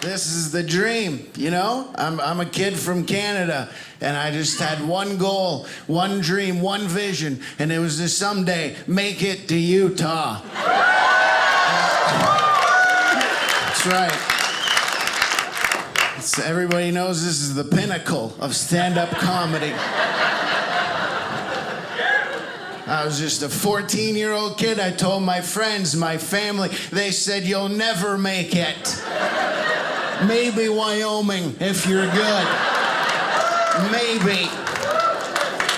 This is the dream, you know? I'm a kid from Canada, and I just had one goal, one dream, one vision, and it was to someday make it to Utah. That's right. Everybody knows this is the pinnacle of stand-up comedy. I was just a 14-year-old kid. I told my friends, my family, they said, "You'll never make it. Maybe Wyoming, if you're good. Maybe.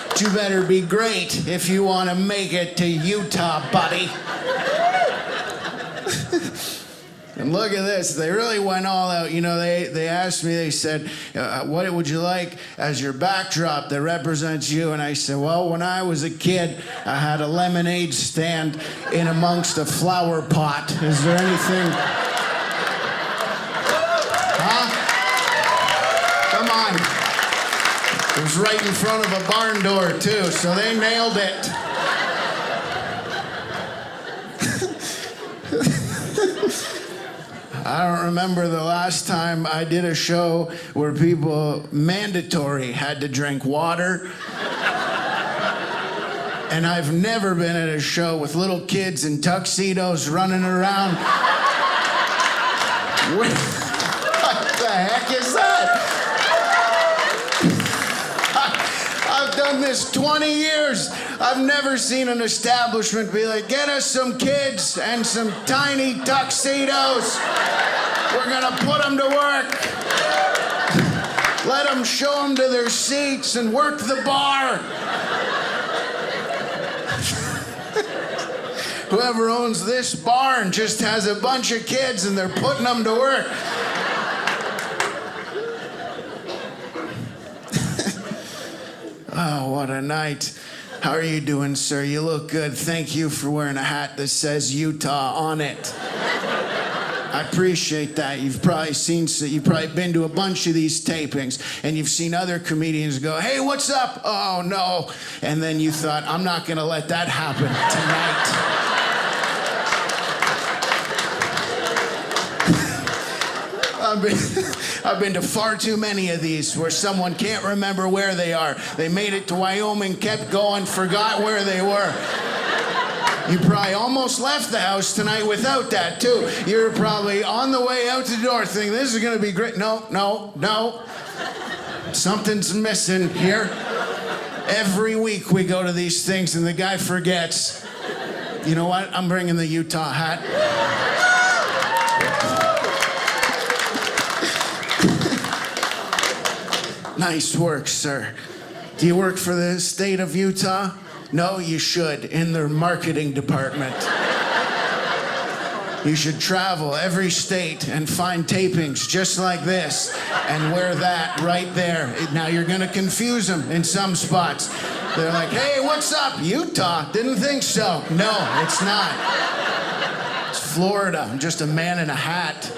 But you better be great if you want to make it to Utah, buddy." And look at this. They really went all out. You know, they asked me, they said, "What would you like as your backdrop that represents you?" And I said, "Well, when I was a kid, I had a lemonade stand in amongst a flower pot. Is there anything?" Huh? Come on. It was right in front of a barn door, too, so they nailed it. I don't remember the last time I did a show where people mandatory had to drink water. And I've never been at a show with little kids in tuxedos running around. What the heck is that? I've done this 20 years. I've never seen an establishment be like, "Get us some kids and some tiny tuxedos. We're gonna put them to work. Let them show them to their seats and work the bar." Whoever owns this barn just has a bunch of kids and they're putting them to work. Oh, what a night. How are you doing, sir? You look good. Thank you for wearing a hat that says Utah on it. I appreciate that. You've probably been to a bunch of these tapings, and you've seen other comedians go, "Hey, what's up?" "Oh, no." And then you thought, "I'm not going to let that happen tonight." I've been to far too many of these where someone can't remember where they are. They made it to Wyoming, kept going, forgot where they were. You probably almost left the house tonight without that, too. You're probably on the way out the door thinking, "This is going to be great." No. Something's missing here. Every week we go to these things and the guy forgets. You know what? I'm bringing the Utah hat. Nice work, sir. Do you work for the state of Utah? No, you should, in their marketing department. You should travel every state and find tapings just like this and wear that right there. Now, you're going to confuse them in some spots. They're like, "Hey, what's up? Utah? Didn't think so." No, it's not. It's Florida. I'm just a man in a hat.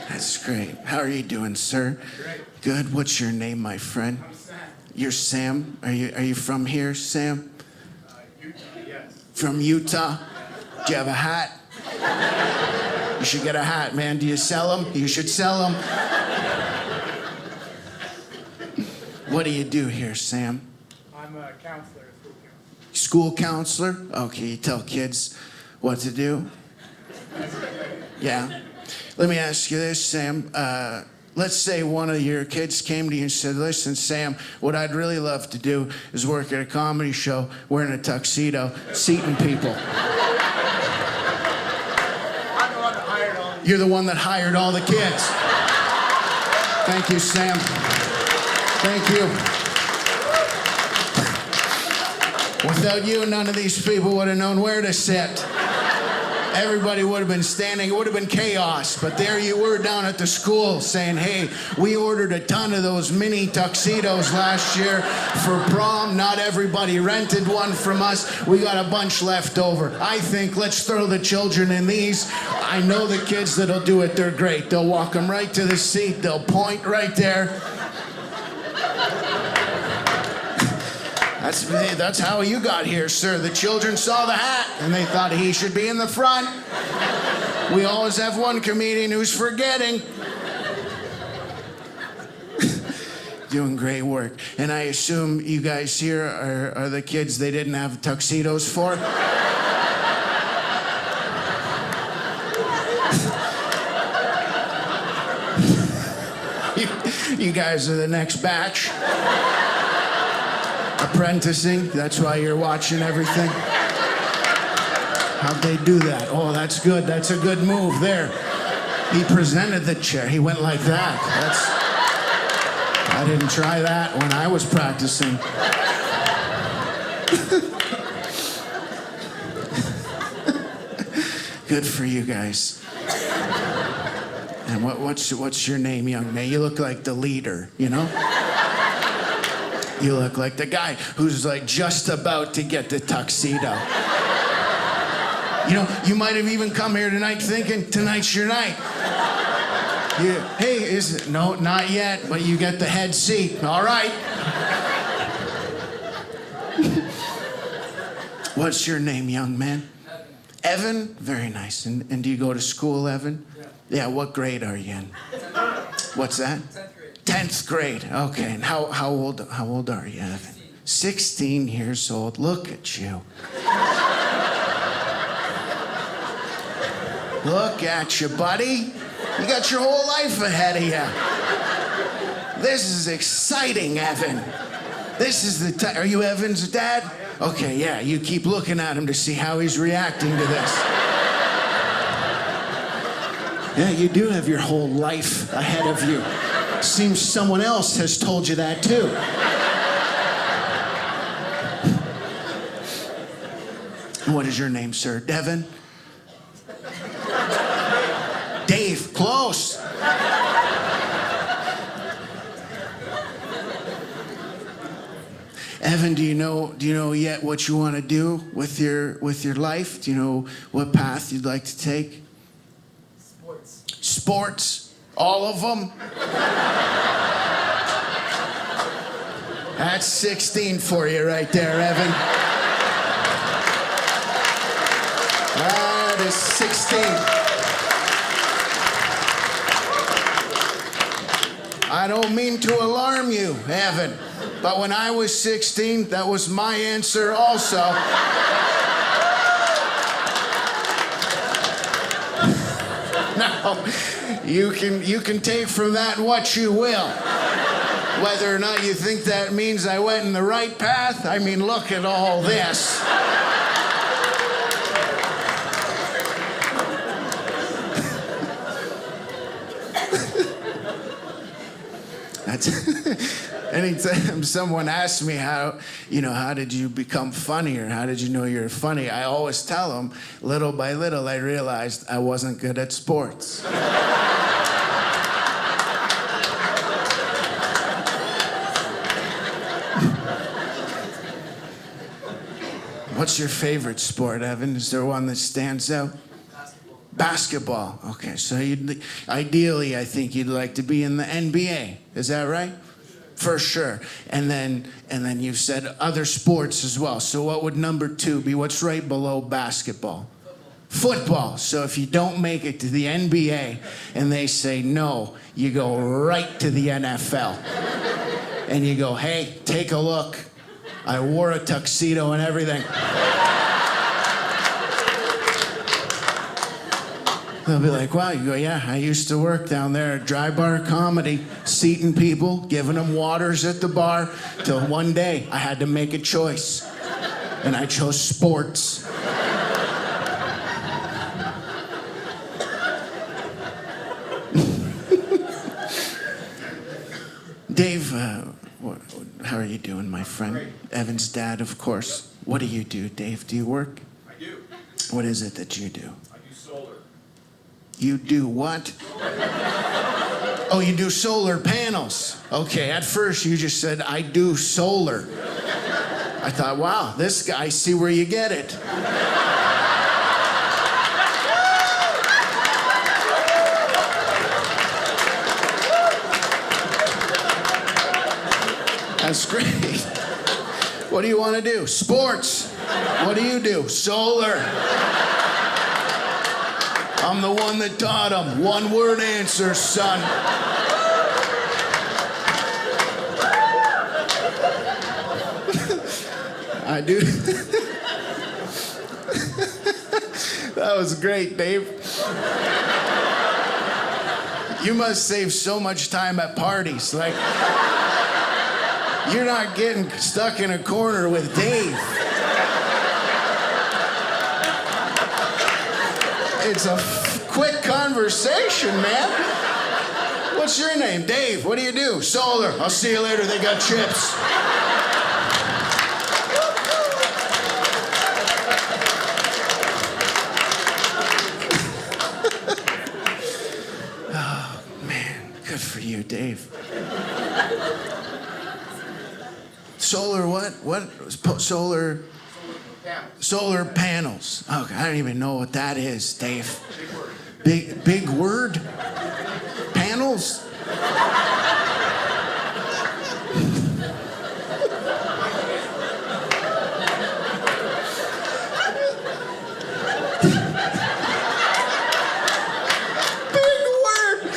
That's great. How are you doing, sir? Great. Good. What's your name, my friend? I'm Sam. You're Sam? Are you from here, Sam? Utah, yes. From Utah? Do you have a hat? You should get a hat, man. Do you sell them? You should sell them. What do you do here, Sam? I'm a counselor, a school counselor. School counselor? Okay, you tell kids what to do? Yeah. Let me ask you this, Sam. Let's say one of your kids came to you and said, "Listen, Sam, what I'd really love to do is work at a comedy show wearing a tuxedo, seating people." I'm the one that hired all You're the one that hired all the kids. Thank you, Sam. Thank you. Without you, none of these people would have known where to sit. Everybody would have been standing. It would have been chaos. But there you were down at the school saying, "Hey, we ordered a ton of those mini tuxedos last year for prom. Not everybody rented one from us. We got a bunch left over. I think let's throw the children in these. I know the kids that'll do it. They're great. They'll walk them right to the seat. They'll point right there." That's how you got here, sir. The children saw the hat, and they thought he should be in the front. We always have one comedian who's forgetting. Doing great work. And I assume you guys here are the kids they didn't have tuxedos for? You guys are the next batch. Apprenticing, that's why you're watching everything. How'd they do that? Oh, that's good. That's a good move there. He presented the chair. He went like that. I didn't try that when I was practicing. Good for you guys. And what's your name, young man? You look like the leader, you know? You look like the guy who's like just about to get the tuxedo. You know, you might have even come here tonight thinking tonight's your night. Hey, is it? No, not yet, but you get the head seat. All right. What's your name, young man? Evan? Very nice. And do you go to school, Evan? Yeah, what grade are you in? What's that? 10th grade. Okay. And how old are you, Evan? 16 years old. Look at you. Look at you, buddy. You got your whole life ahead of you. This is exciting, Evan. This is the time. Are you Evan's dad? Okay, yeah. You keep looking at him to see how he's reacting to this. Yeah, you do have your whole life ahead of you. Seems someone else has told you that too. What is your name, sir? Devin? Dave, close. Evan, do you know yet what you want to do with your life? Do you know what path you'd like to take? Sports, all of them. That's 16 for you right there, Evan. That is 16. I don't mean to alarm you, Evan, but when I was 16, that was my answer also. Now, you can take from that what you will. Whether or not you think that means I went in the right path, I mean, look at all this. That's anytime someone asks me how did you become funny or how did you know you're funny, I always tell them, little by little, I realized I wasn't good at sports. What's your favorite sport, Evan? Is there one that stands out? Basketball. Okay, so ideally, I think you'd like to be in the NBA. Is that right? For sure. And then you've said other sports as well. So what would number 2 be? What's right below basketball? Football. So if you don't make it to the NBA and they say no, you go right to the NFL. And you go, hey, take a look. I wore a tuxedo and everything. They'll be like, wow. You go, yeah, I used to work down there at Dry Bar Comedy, seating people, giving them waters at the bar, till one day I had to make a choice. And I chose sports. Dave, how are you doing, my friend? Great. Evan's dad, of course. What do you do, Dave? Do you work? I do. What is it that you do? I do solar. You do what? Oh, you do solar panels. Okay, at first you just said, I do solar. I thought, wow, this guy, I see where you get it. That's great. What do you want to do? Sports. What do you do? Solar. I'm the one that taught him. One-word answers, son. I do. That was great, Dave. You must save so much time at parties. Like, you're not getting stuck in a corner with Dave. It's a quick conversation, man. What's your name? Dave. What do you do? Solar. I'll see you later. They got chips. Oh, man. Good for you, Dave. Solar what? What? Solar... Solar panels. Okay, I don't even know what that is, Dave. Big word? Panels? Big word.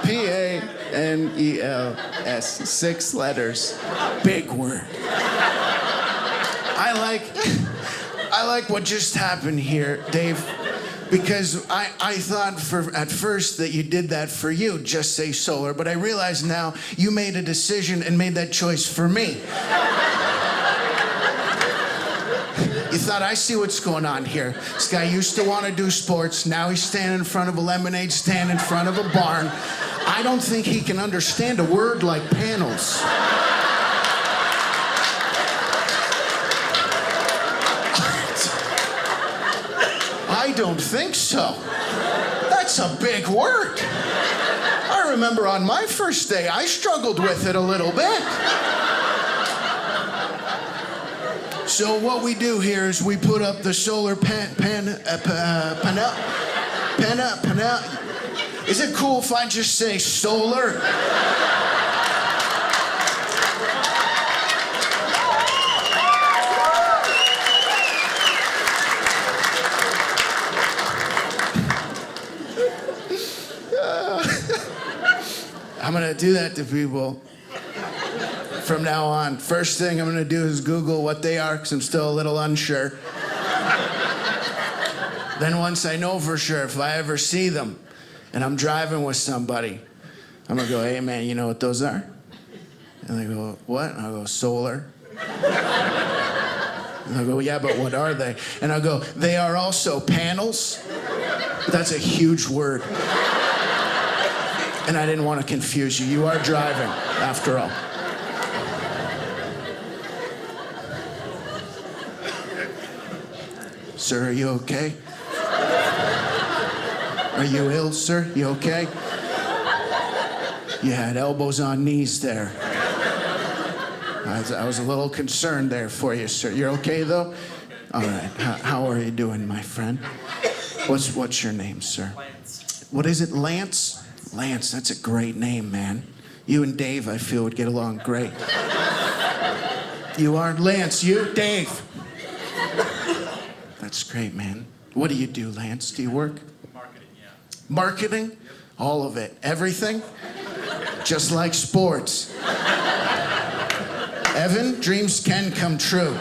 P-A-N-E-L-S. 6 letters. Big word. I like what just happened here, Dave, because I thought at first that you did that for you, just say solar, but I realize now you made a decision and made that choice for me. You thought, I see what's going on here. This guy used to want to do sports, now he's standing in front of a lemonade stand in front of a barn. I don't think he can understand a word like panels. I don't think so. That's a big word. I remember on my first day, I struggled with it a little bit. So what we do here is we put up the solar panel. Is it cool if I just say solar? I'm gonna do that to people from now on. First thing I'm gonna do is Google what they are, because I'm still a little unsure. Then once I know for sure, if I ever see them and I'm driving with somebody, I'm gonna go, hey man, you know what those are? And they go, what? And I'll go, solar. And they'll go, yeah, but what are they? And I'll go, they are also panels. That's a huge word. And I didn't want to confuse you. You are driving, after all. Sir, are you okay? Are you ill, sir? You okay? You had elbows on knees there. I was a little concerned there for you, sir. You're okay, though? All right. How are you doing, my friend? What's your name, sir? Lance. What is it, Lance? Lance, that's a great name, man. You and Dave, I feel, would get along great. You are Lance, you? Dave. That's great, man. What do you do, Lance? Do you work? Marketing, yeah. Marketing? Yep. All of it. Everything? Just like sports. Evan, dreams can come true.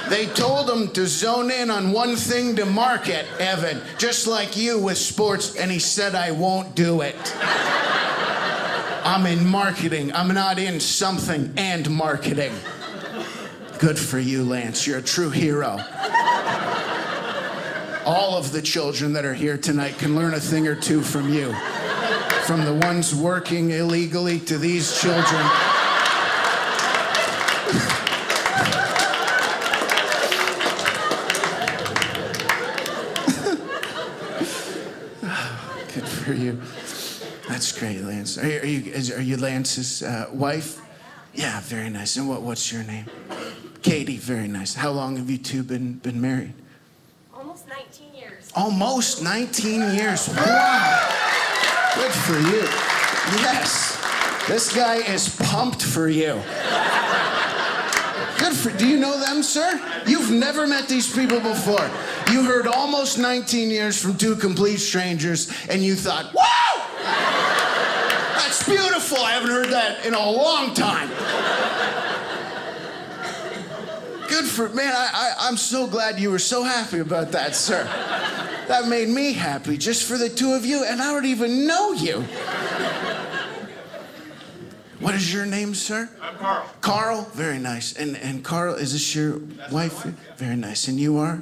They told him to zone in on one thing to market, Evan, just like you with sports, and he said, I won't do it. I'm in marketing. I'm not in something and marketing. Good for you, Lance. You're a true hero. All of the children that are here tonight can learn a thing or two from you. From the ones working illegally to these children. Good for you. That's great, Lance. Are you Lance's wife? Yeah, very nice. And what's your name? Katie, very nice. How long have you two been married? Almost 19 years. Almost 19 years. Wow. Good for you. Yes. This guy is pumped for you. Do you know them, sir? You've never met these people before. You heard almost 19 years from two complete strangers, and you thought, wow! That's beautiful. I haven't heard that in a long time. Good for, man, I'm so glad you were so happy about that, sir. That made me happy, just for the two of you, and I don't even know you. What is your name, sir? I'm Carl. Carl? Very nice. And Carl, is this your wife? Very nice. And you are?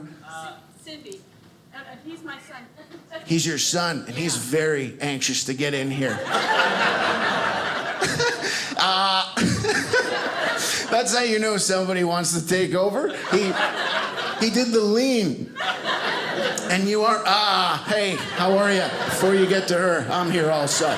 Cindy. He's my son. He's your son, and he's very anxious to get in here. That's how you know somebody wants to take over. He did the lean. And you are, hey, how are you? Before you get to her, I'm here also.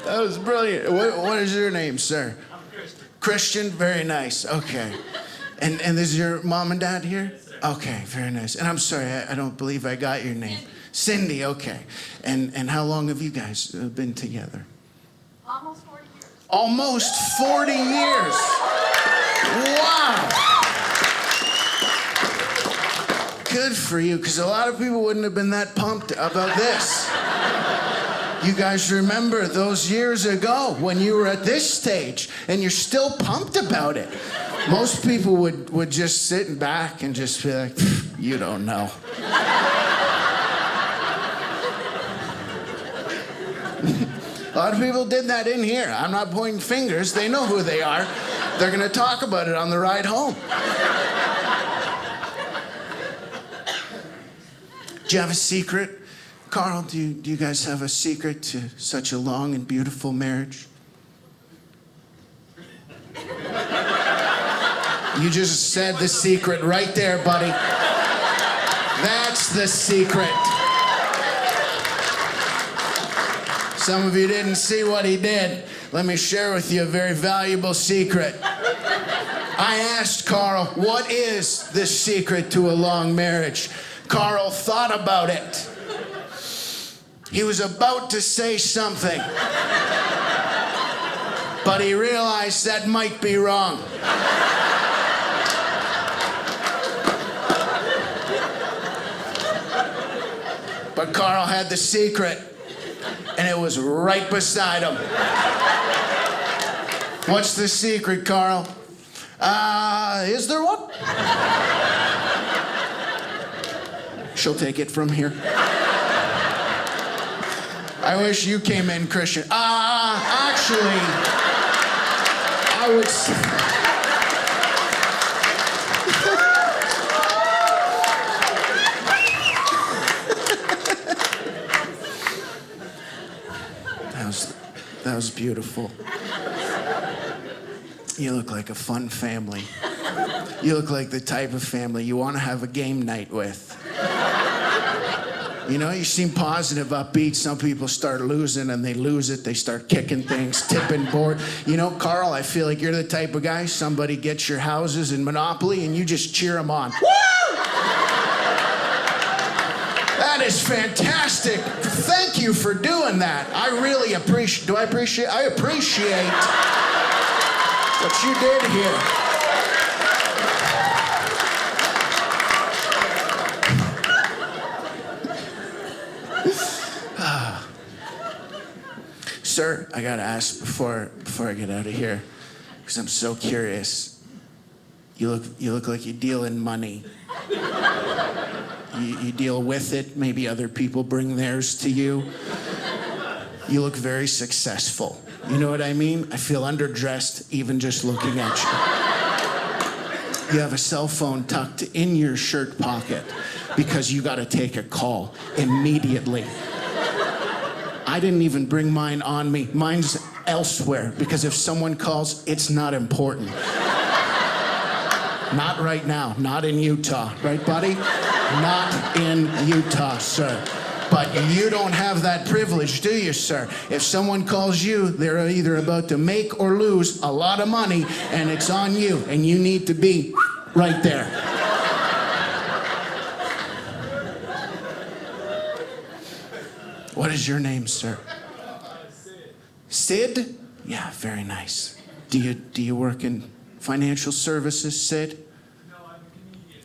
That was brilliant. What is your name, sir? I'm Christian. Christian? Very nice. Okay. And is your mom and dad here? Yes, sir. Okay, very nice. And I'm sorry, I don't believe I got your name. Cindy, okay. And how long have you guys been together? Almost 40 years. Almost 40 years. Wow. Good for you, because a lot of people wouldn't have been that pumped about this. You guys remember those years ago when you were at this stage and you're still pumped about it. Most people would just sit back and just be like, you don't know. A lot of people did that in here. I'm not pointing fingers. They know who they are. They're going to talk about it on the ride home. Do you have a secret? Carl, do you guys have a secret to such a long and beautiful marriage? You just said the secret right there, buddy. That's the secret. Some of you didn't see what he did. Let me share with you a very valuable secret. I asked Carl, what is the secret to a long marriage? Carl thought about it. He was about to say something, but he realized that might be wrong. But Carl had the secret, and it was right beside him. What's the secret, Carl? Is there one? She'll take it from here. I wish you came in, Christian. Actually, I would say... That was beautiful. You look like a fun family. You look like the type of family you want to have a game night with. You know, you seem positive, upbeat. Some people start losing and they lose it. They start kicking things, tipping board. You know, Carl, I feel like you're the type of guy, somebody gets your houses in Monopoly and you just cheer them on. Woo! That is fantastic. Thank you for doing that. I really appreciate, I appreciate what you did here. Sir, I gotta ask before I get out of here, because I'm so curious. You look like you deal in money. You deal with it. Maybe other people bring theirs to you. You look very successful. You know what I mean? I feel underdressed even just looking at you. You have a cell phone tucked in your shirt pocket because you gotta take a call immediately. I didn't even bring mine on me. Mine's elsewhere, because if someone calls, it's not important. Not right now, not in Utah, right, buddy? Not in Utah, sir. But you don't have that privilege, do you, sir? If someone calls you, they're either about to make or lose a lot of money, and it's on you, and you need to be right there. What is your name, sir? Sid. Sid? Yeah, very nice. Do you work in financial services, Sid? No, I'm a comedian.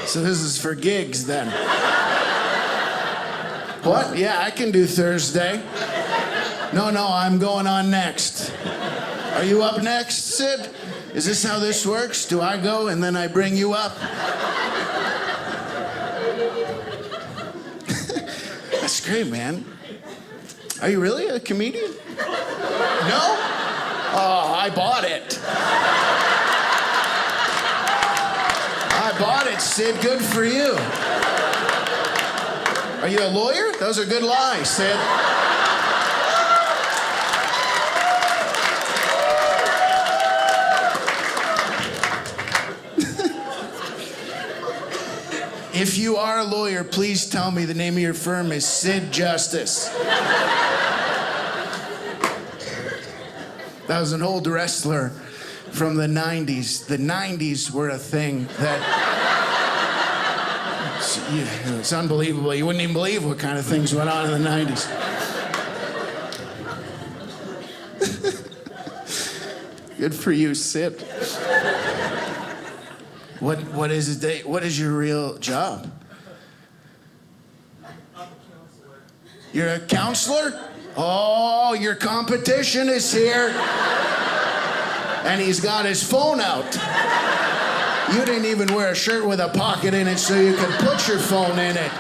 So this is for gigs then. What? Yeah, I can do Thursday. No, I'm going on next. Are you up next, Sid? Is this how this works? Do I go and then I bring you up? That's great, man. Are you really a comedian? No? Oh, I bought it. I bought it, Sid. Good for you. Are you a lawyer? Those are good lies, Sid. If you are a lawyer, please tell me the name of your firm is Sid Justice. That was an old wrestler from the 90s. The 90s were a thing that... It's unbelievable. You wouldn't even believe what kind of things went on in the 90s. Good for you, Sid. What is it? What is your real job? I'm a counselor. You're a counselor? Oh, your competition is here. And he's got his phone out. You didn't even wear a shirt with a pocket in it so you could put your phone in it.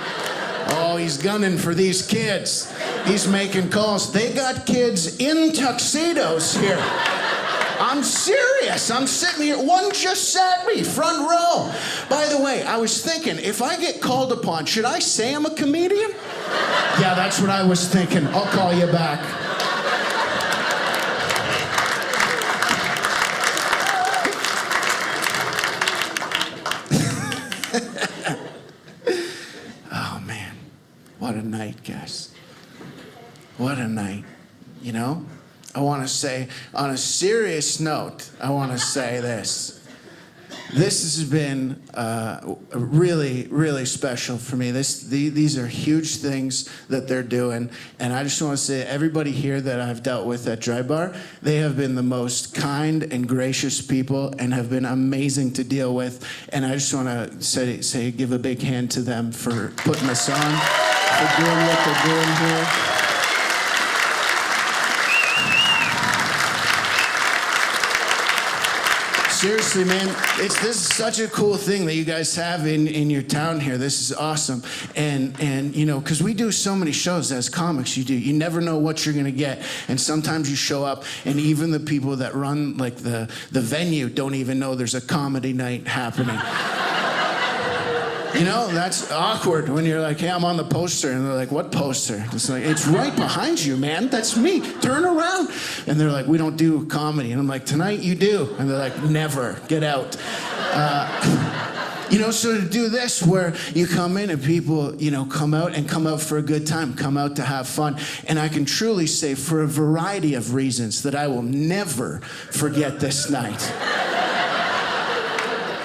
Oh, he's gunning for these kids. He's making calls. They got kids in tuxedos here. I'm serious. I'm sitting here. One just sat me, front row. By the way, I was thinking, if I get called upon, should I say I'm a comedian? Yeah, that's what I was thinking. I'll call you back. Oh, man. What a night, guys. What a night. You know? I want to say, on a serious note, I want to say this. This has been really, really special for me. These are huge things that they're doing. And I just want to say, everybody here that I've dealt with at Dry Bar, they have been the most kind and gracious people and have been amazing to deal with. And I just want to say give a big hand to them for putting us on, for doing what they're doing here. Seriously, man, this is such a cool thing that you guys have in your town here. This is awesome. And you know, because we do so many shows as comics, you never know what you're going to get. And sometimes you show up, and even the people that run, like, the venue don't even know there's a comedy night happening. You know, that's awkward when you're like, hey, I'm on the poster. And they're like, what poster? It's like, it's right behind you, man. That's me. Turn around. And they're like, we don't do comedy. And I'm like, tonight you do. And they're like, never. Get out. You know, so to do this where you come in and people, you know, come out for a good time, come out to have fun. And I can truly say, for a variety of reasons, that I will never forget this night.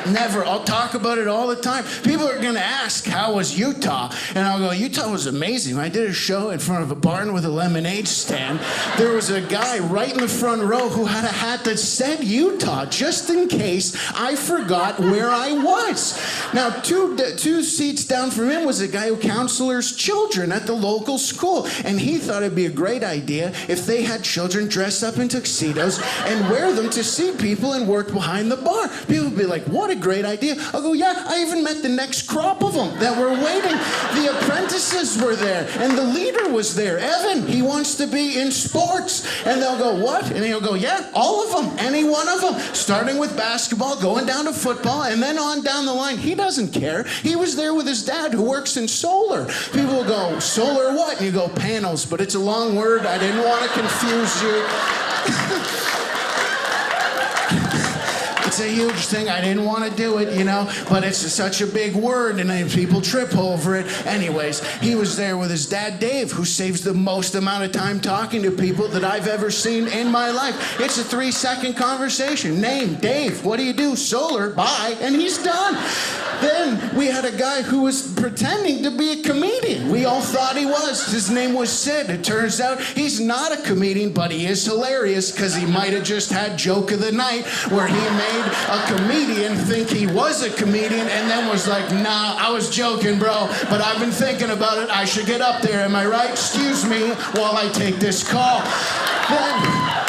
Never. I'll talk about it all the time. People are going to ask, how was Utah? And I'll go, Utah was amazing. I did a show in front of a barn with a lemonade stand. There was a guy right in the front row who had a hat that said Utah, just in case I forgot where I was. Now, two seats down from him was a guy who counselors children at the local school. And he thought it'd be a great idea if they had children dress up in tuxedos and wear them to see people and work behind the bar. People would be like, what a great idea. I'll go, yeah, I even met the next crop of them that were waiting. The apprentices were there, and the leader was there. Evan, he wants to be in sports. And they'll go, what? And he'll go, yeah, all of them, any one of them. Starting with basketball, going down to football, and then on down the line. He doesn't care. He was there with his dad who works in solar. People will go, solar what? And you go, panels, but it's a long word. I didn't want to confuse you. It's a huge thing. I didn't want to do it, but it's such a big word, and then people trip over it. Anyways, he was there with his dad, Dave, who saves the most amount of time talking to people that I've ever seen in my life. It's a 3-second conversation. Name, Dave, what do you do? Solar, bye, and he's done. Then we had a guy who was pretending to be a comedian. We all thought he was. His name was Sid. It turns out he's not a comedian, but he is hilarious because he might have just had joke of the night where he made a comedian think he was a comedian and then was like, nah, I was joking, bro, but I've been thinking about it. I should get up there. Am I right? Excuse me while I take this call. Then...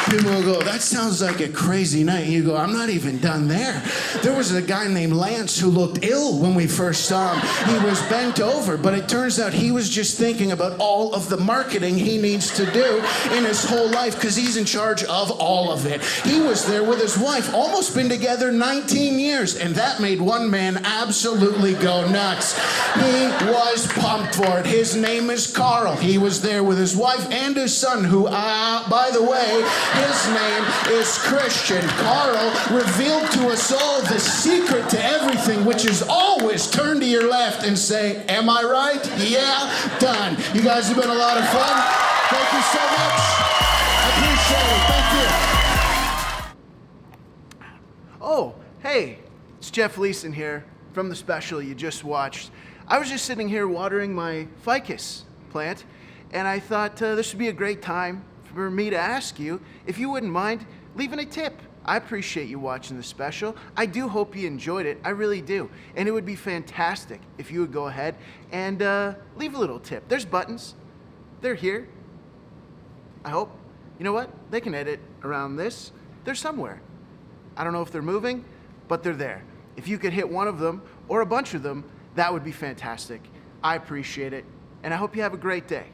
People will go, that sounds like a crazy night. And you go, I'm not even done there. There was a guy named Lance who looked ill when we first saw him. He was bent over, but it turns out he was just thinking about all of the marketing he needs to do in his whole life because he's in charge of all of it. He was there with his wife, almost been together 19 years, and that made one man absolutely go nuts. He was pumped for it. His name is Carl. He was there with his wife and his son, who, by the way, his name is Christian. Carl revealed to us all the secret to everything, which is always turn to your left and say, am I right? Yeah, done. You guys have been a lot of fun. Thank you so much. I appreciate it. Thank you. Oh, hey, it's Jeff Leeson here from the special you just watched. I was just sitting here watering my ficus plant, and I thought this would be a great time for me to ask you if you wouldn't mind leaving a tip. I appreciate you watching the special. I do hope you enjoyed it. I really do. And it would be fantastic if you would go ahead and leave a little tip. There's buttons. They're here. I hope. You know what? They can edit around this. They're somewhere. I don't know if they're moving, but they're there. If you could hit one of them or a bunch of them, that would be fantastic. I appreciate it. And I hope you have a great day.